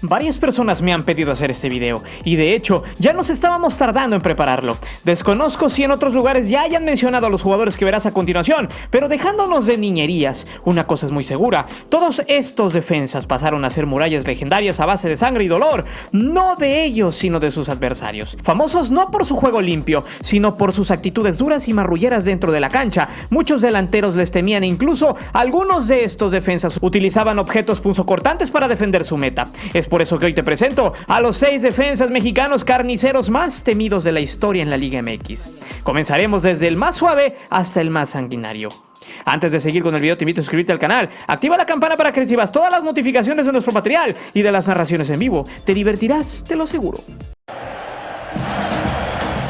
Varias personas me han pedido hacer este video y de hecho ya nos estábamos tardando en prepararlo. Desconozco si en otros lugares ya hayan mencionado a los jugadores que verás a continuación, pero dejándonos de niñerías, una cosa es muy segura: todos estos defensas pasaron a ser murallas legendarias a base de sangre y dolor, no de ellos sino de sus adversarios. Famosos no por su juego limpio, sino por sus actitudes duras y marrulleras dentro de la cancha. Muchos delanteros les temían e incluso algunos de estos defensas utilizaban objetos punzocortantes para defender su meta. Es por eso que hoy te presento a los 6 defensas mexicanos carniceros más temidos de la historia en la Liga MX. Comenzaremos desde el más suave hasta el más sanguinario. Antes de seguir con el video, te invito a suscribirte al canal, activa la campana para que recibas todas las notificaciones de nuestro material y de las narraciones en vivo. Te divertirás, te lo aseguro.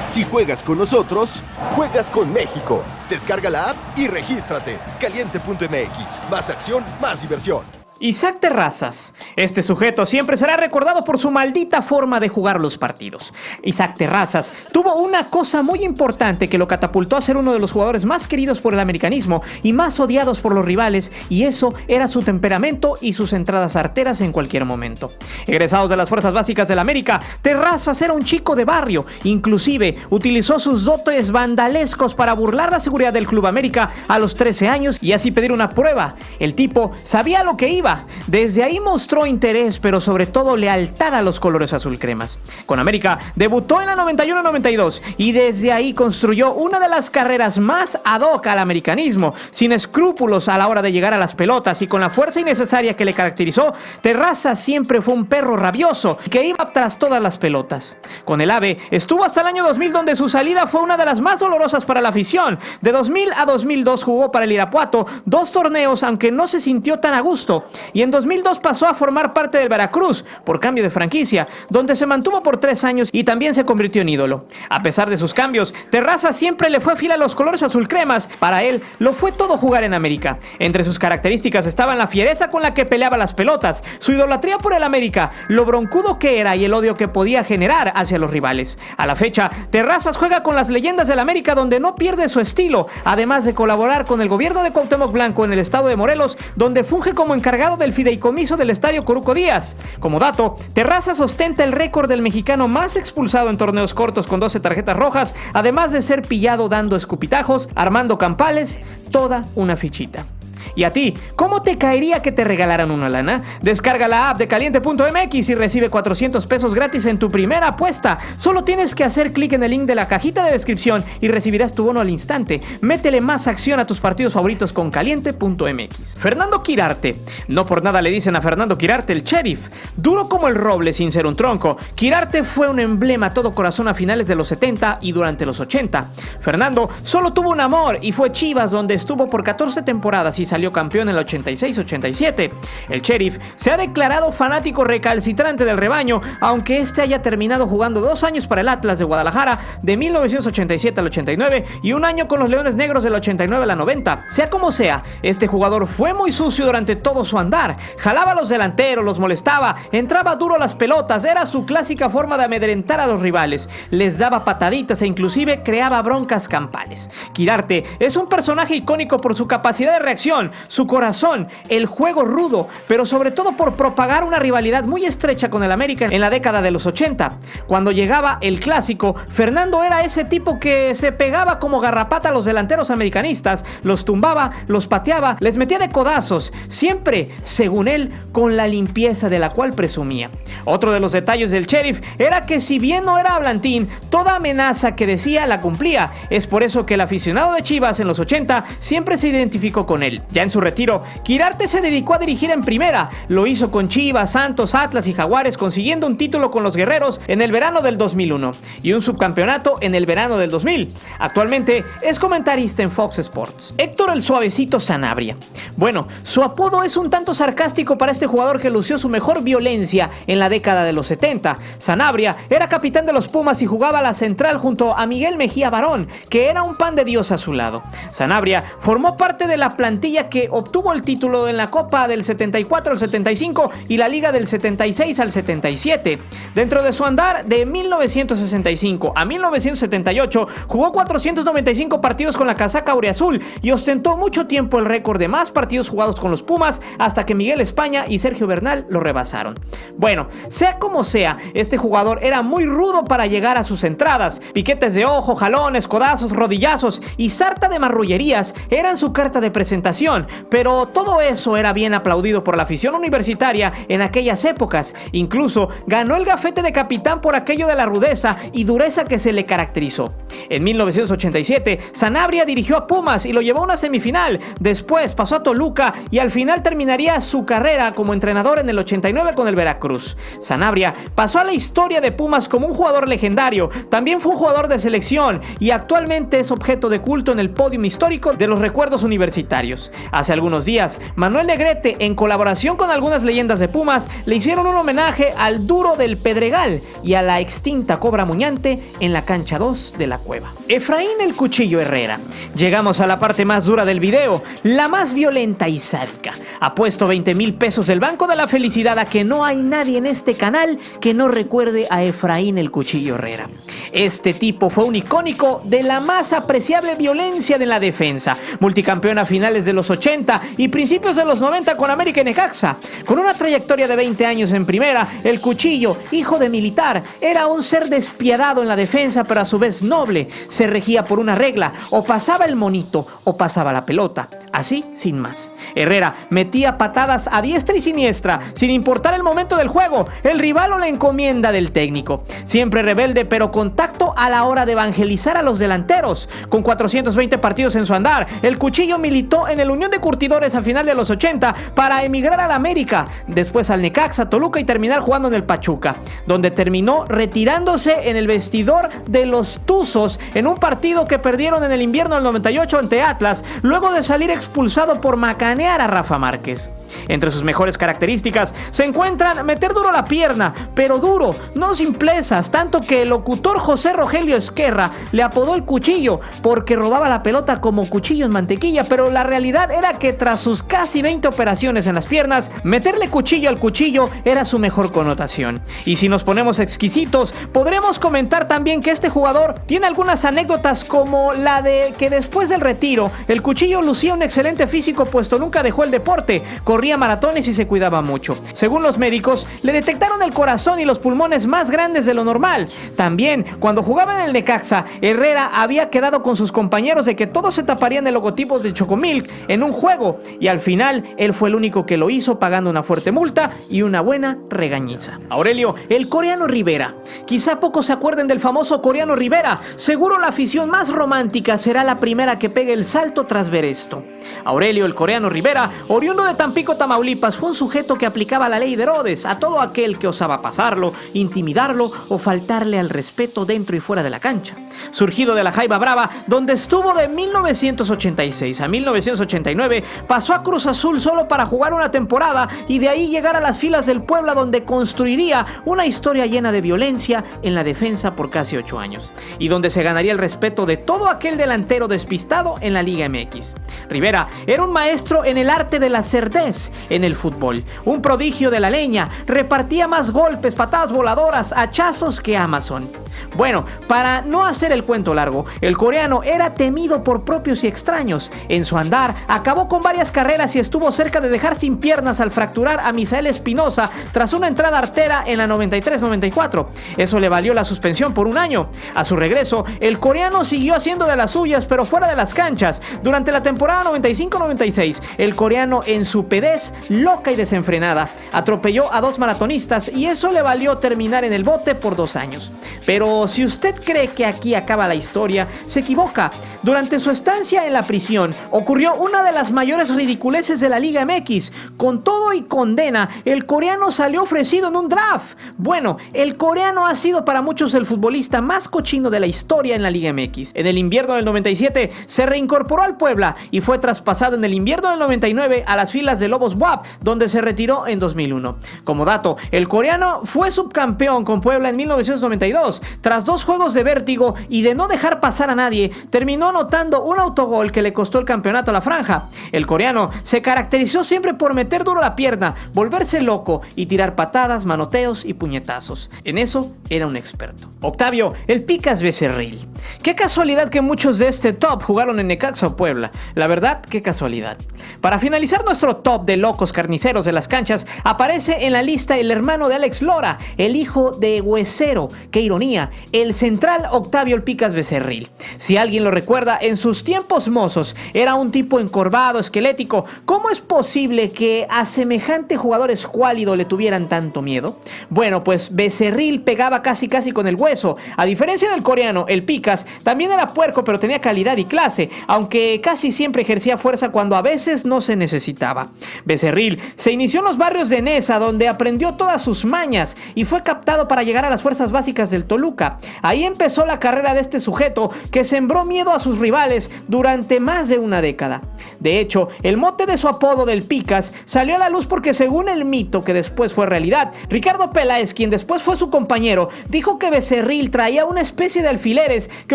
Si juegas con nosotros, juegas con México. Descarga la app y regístrate. Caliente.mx. Más acción, más diversión. Isaac Terrazas. Este sujeto siempre será recordado por su maldita forma de jugar los partidos. Isaac Terrazas tuvo una cosa muy importante que lo catapultó a ser uno de los jugadores más queridos por el americanismo y más odiados por los rivales, y eso era su temperamento y sus entradas arteras en cualquier momento. Egresado de las Fuerzas Básicas del América, Terrazas era un chico de barrio. Inclusive utilizó sus dotes vandalescos para burlar la seguridad del Club América a los 13 años y así pedir una prueba. El tipo sabía lo que iba. Desde ahí mostró interés, pero sobre todo lealtad a los colores azul cremas. Con América debutó en la 91-92 y desde ahí construyó una de las carreras más ad hoc al americanismo, sin escrúpulos a la hora de llegar a las pelotas y con la fuerza innecesaria que le caracterizó. Terrazas siempre fue un perro rabioso que iba tras todas las pelotas. Con el AVE estuvo hasta el año 2000, donde su salida fue una de las más dolorosas para la afición. De 2000 a 2002 jugó para el Irapuato 2 torneos, aunque no se sintió tan a gusto. Y en 2002 pasó a formar parte del Veracruz por cambio de franquicia, donde se mantuvo por 3 años y también se convirtió en ídolo. A pesar de sus cambios, Terrazas siempre le fue fiel a los colores azul cremas. Para él lo fue todo jugar en América. Entre sus características estaban la fiereza con la que peleaba las pelotas, su idolatría por el América, lo broncudo que era y el odio que podía generar hacia los rivales. A la fecha, Terrazas juega con las leyendas del América, donde no pierde su estilo, además de colaborar con el gobierno de Cuauhtémoc Blanco en el estado de Morelos, donde funge como encargado del fideicomiso del estadio Coruco Díaz. Como dato, Terrazas ostenta el récord del mexicano más expulsado en torneos cortos con 12 tarjetas rojas, además de ser pillado dando escupitajos, armando campales, toda una fichita. ¿Y a ti? ¿Cómo te caería que te regalaran una lana? Descarga la app de Caliente.mx y recibe 400 pesos gratis en tu primera apuesta. Solo tienes que hacer clic en el link de la cajita de descripción y recibirás tu bono al instante. Métele más acción a tus partidos favoritos con Caliente.mx. Fernando Quirarte. No por nada le dicen a Fernando Quirarte el sheriff. Duro como el roble sin ser un tronco, Quirarte fue un emblema a todo corazón a finales de los 70 y durante los 80. Fernando solo tuvo un amor y fue Chivas, donde estuvo por 14 temporadas y salió campeón en el 86-87. El sheriff se ha declarado fanático recalcitrante del rebaño, aunque este haya terminado jugando 2 años para el Atlas de Guadalajara de 1987 al 89 y 1 año con los Leones Negros del 89 al 90. Sea como sea, este jugador fue muy sucio durante todo su andar. Jalaba a los delanteros, los molestaba, entraba duro a las pelotas, era su clásica forma de amedrentar a los rivales, les daba pataditas e inclusive creaba broncas campales. Quirarte es un personaje icónico por su capacidad de reacción, su corazón, el juego rudo, pero sobre todo por propagar una rivalidad muy estrecha con el América en la década de los 80. Cuando llegaba el clásico, Fernando era ese tipo que se pegaba como garrapata a los delanteros americanistas, los tumbaba, los pateaba, les metía de codazos, siempre, según él, con la limpieza de la cual presumía. Otro de los detalles del sheriff era que, si bien no era hablantín, toda amenaza que decía la cumplía. Es por eso que el aficionado de Chivas en los 80 siempre se identificó con él. Ya en su retiro, Quirarte se dedicó a dirigir en primera. Lo hizo con Chivas, Santos, Atlas y Jaguares, consiguiendo un título con los Guerreros en el verano del 2001 y un subcampeonato en el verano del 2000. Actualmente es comentarista en Fox Sports. Héctor el Suavecito Sanabria. Bueno, su apodo es un tanto sarcástico para este jugador que lució su mejor violencia en la década de los 70. Sanabria era capitán de los Pumas y jugaba a la central junto a Miguel Mejía Barón, que era un pan de Dios a su lado. Sanabria formó parte de la plantilla que que obtuvo el título en la Copa del 74 al 75 y la Liga del 76 al 77. Dentro de su andar de 1965 a 1978 jugó 495 partidos con la casaca auriazul y ostentó mucho tiempo el récord de más partidos jugados con los Pumas hasta que Miguel España y Sergio Bernal lo rebasaron. Bueno, sea como sea, este jugador era muy rudo para llegar a sus entradas. Piquetes de ojo, jalones, codazos, rodillazos y sarta de marrullerías eran su carta de presentación, pero todo eso era bien aplaudido por la afición universitaria en aquellas épocas. Incluso ganó el gafete de capitán por aquello de la rudeza y dureza que se le caracterizó. En 1987, Sanabria dirigió a Pumas y lo llevó a una semifinal. Después pasó a Toluca y al final terminaría su carrera como entrenador en el 89 con el Veracruz. Sanabria pasó a la historia de Pumas como un jugador legendario. También fue un jugador de selección y actualmente es objeto de culto en el podio histórico de los recuerdos universitarios. Hace algunos días, Manuel Negrete, en colaboración con algunas leyendas de Pumas, le hicieron un homenaje al Duro del Pedregal y a la extinta Cobra Muñante en la cancha 2 de la Cueva. Efraín el Cuchillo Herrera. Llegamos a la parte más dura del video, la más violenta y sádica. Apuesto 20,000 pesos del Banco de la Felicidad a que no hay nadie en este canal que no recuerde a Efraín el Cuchillo Herrera. Este tipo fue un icónico de la más apreciable violencia de la defensa, multicampeón a finales de los 80 y principios de los 90 con América y Necaxa. Con una trayectoria de 20 años en primera, el Cuchillo, hijo de militar, era un ser despiadado en la defensa, pero a su vez noble. Se regía por una regla: o pasaba el monito o pasaba la pelota. Así, sin más. Herrera metía patadas a diestra y siniestra, sin importar el momento del juego, el rival o la encomienda del técnico. Siempre rebelde, pero con tacto a la hora de evangelizar a los delanteros. Con 420 partidos en su andar, el Cuchillo militó en el Unión de Curtidores a final de los 80 para emigrar al América, después al Necaxa, Toluca y terminar jugando en el Pachuca, donde terminó retirándose en el vestidor de los Tuzos en un partido que perdieron en el invierno del 98 ante Atlas, luego de salir expulsado por macanear a Rafa Márquez. Entre sus mejores características se encuentran meter duro la pierna, pero duro, no simplezas, tanto que el locutor José Rogelio Esquerra le apodó el Cuchillo porque robaba la pelota como cuchillo en mantequilla, pero la realidad era que tras sus casi 20 operaciones en las piernas, meterle cuchillo al cuchillo era su mejor connotación. Y si nos ponemos exquisitos, podremos comentar también que este jugador tiene algunas anécdotas, como la de que después del retiro, el Cuchillo lucía un excelente físico, puesto nunca dejó el deporte, corría maratones y se cuidaba mucho. Según los médicos, le detectaron el corazón y los pulmones más grandes de lo normal. También, cuando jugaba en el Necaxa, Herrera había quedado con sus compañeros de que todos se taparían el logotipo de Chocomilk en un juego, y al final él fue el único que lo hizo, pagando una fuerte multa y una buena regañiza. Aurelio, el Coreano Rivera. Quizá pocos se acuerden del famoso Coreano Rivera. Seguro la afición más romántica será la primera que pegue el salto tras ver esto. Aurelio, el Coreano Rivera, oriundo de Tampico, Tamaulipas, fue un sujeto que aplicaba la ley de Herodes a todo aquel que osaba pasarlo, intimidarlo o faltarle al respeto dentro y fuera de la cancha. Surgido de la Jaiba Brava, donde estuvo de 1986 a 1989, pasó a Cruz Azul solo para jugar una temporada y de ahí llegar a las filas del Puebla, donde construiría una historia llena de violencia en la defensa por casi 8 años y donde se ganaría el respeto de todo aquel delantero despistado en la Liga MX. Rivera era un maestro en el arte de la cerdez en el fútbol, un prodigio de la leña, repartía más golpes, patadas voladoras, hachazos que Amazon. Bueno, para no hacer el cuento largo, el coreano era temido por propios y extraños. En su andar acabó con varias carreras y estuvo cerca de dejar sin piernas al fracturar a Misael Espinosa tras una entrada artera en la 93-94. Eso le valió la suspensión por un año. A su regreso, el coreano siguió haciendo de las suyas, pero fuera de las canchas. Durante la temporada 95-96, el coreano, en su pedez loca y desenfrenada, atropelló a 2 maratonistas y eso le valió terminar en el bote por 2 años. Pero si usted cree que aquí acaba la historia, se equivoca. Durante su estancia en la prisión, ocurrió una de las mayores ridiculeces de la Liga MX. Con todo y condena, el coreano salió ofrecido en un draft. Bueno, el coreano ha sido para muchos el futbolista más cochino de la historia en la Liga MX. En el invierno del 97 se reincorporó al Puebla y fue traspasado en el invierno del 99 a las filas de Lobos BUAP, donde se retiró en 2001. Como dato, el coreano fue subcampeón con Puebla en 1992. Tras 2 juegos de vértigo y de no dejar pasar a nadie, terminó anotando un autogol que le costó el campeonato a la franja. El coreano se caracterizó siempre por meter duro la pierna, volverse loco y tirar patadas, manoteos y puñetazos. En eso era un experto. Octavio, el Picas Becerril. Qué casualidad que muchos de este top jugaron en Necaxa o Puebla. La verdad, qué casualidad. Para finalizar nuestro top de locos carniceros de las canchas, aparece en la lista el hermano de Alex Lora, el hijo de Huesero. Qué ironía, el central Octavio el Picas Becerril. Si alguien lo recuerda, en sus tiempos mozos era un tipo encorvado, esquelético. ¿Cómo es posible que a semejante jugador escuálido le tuvieran tanto miedo? Bueno, pues Becerril pegaba casi con el hueso. A diferencia del coreano, el Picas también era puerco, pero tenía calidad y clase, aunque casi siempre ejercía fuerza cuando a veces no se necesitaba. Becerril se inició en los barrios de Nesa, donde aprendió todas sus mañas y fue captado para llegar a las fuerzas básicas del Toluca. Ahí empezó la carrera de este sujeto que sembró miedo a sus rivales durante más de una década. De hecho, el mote de su apodo del Picas salió a la luz porque, según el mito que después fue realidad, Ricardo Peláez, quien después fue su compañero, dijo que Becerril traía una especie de alfileres que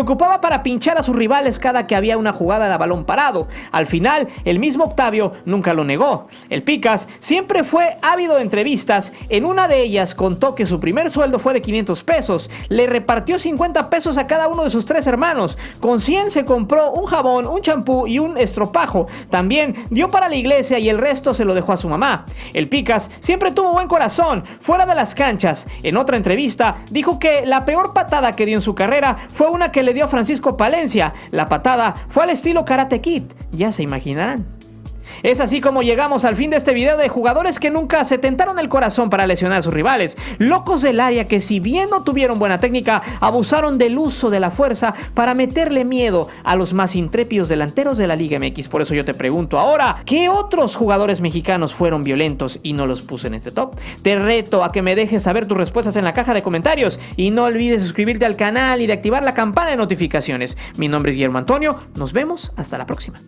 ocupaba para pinchar a sus rivales cada que había una jugada de balón parado. Al final, el mismo Octavio nunca lo negó. El Picas siempre fue ávido de entrevistas. En una de ellas contó que su primer sueldo fue de 500 pesos. Le repartió 50 pesos a cada uno de sus 3 hermanos. Con 100 se compró un jabón, un champú y un estropajo. También dio para la iglesia y el resto se lo dejó a su mamá. El Picas siempre tuvo buen corazón, fuera de las canchas. En otra entrevista dijo que la peor patada que dio en su carrera fue una que le dio a Francisco Palencia. La patada fue al estilo Karate Kid, ya se imaginarán. Es así como llegamos al fin de este video de jugadores que nunca se tentaron el corazón para lesionar a sus rivales. Locos del área que, si bien no tuvieron buena técnica, abusaron del uso de la fuerza para meterle miedo a los más intrépidos delanteros de la Liga MX. Por eso yo te pregunto ahora, ¿qué otros jugadores mexicanos fueron violentos y no los puse en este top? Te reto a que me dejes saber tus respuestas en la caja de comentarios y no olvides suscribirte al canal y de activar la campana de notificaciones. Mi nombre es Guillermo Antonio, nos vemos hasta la próxima.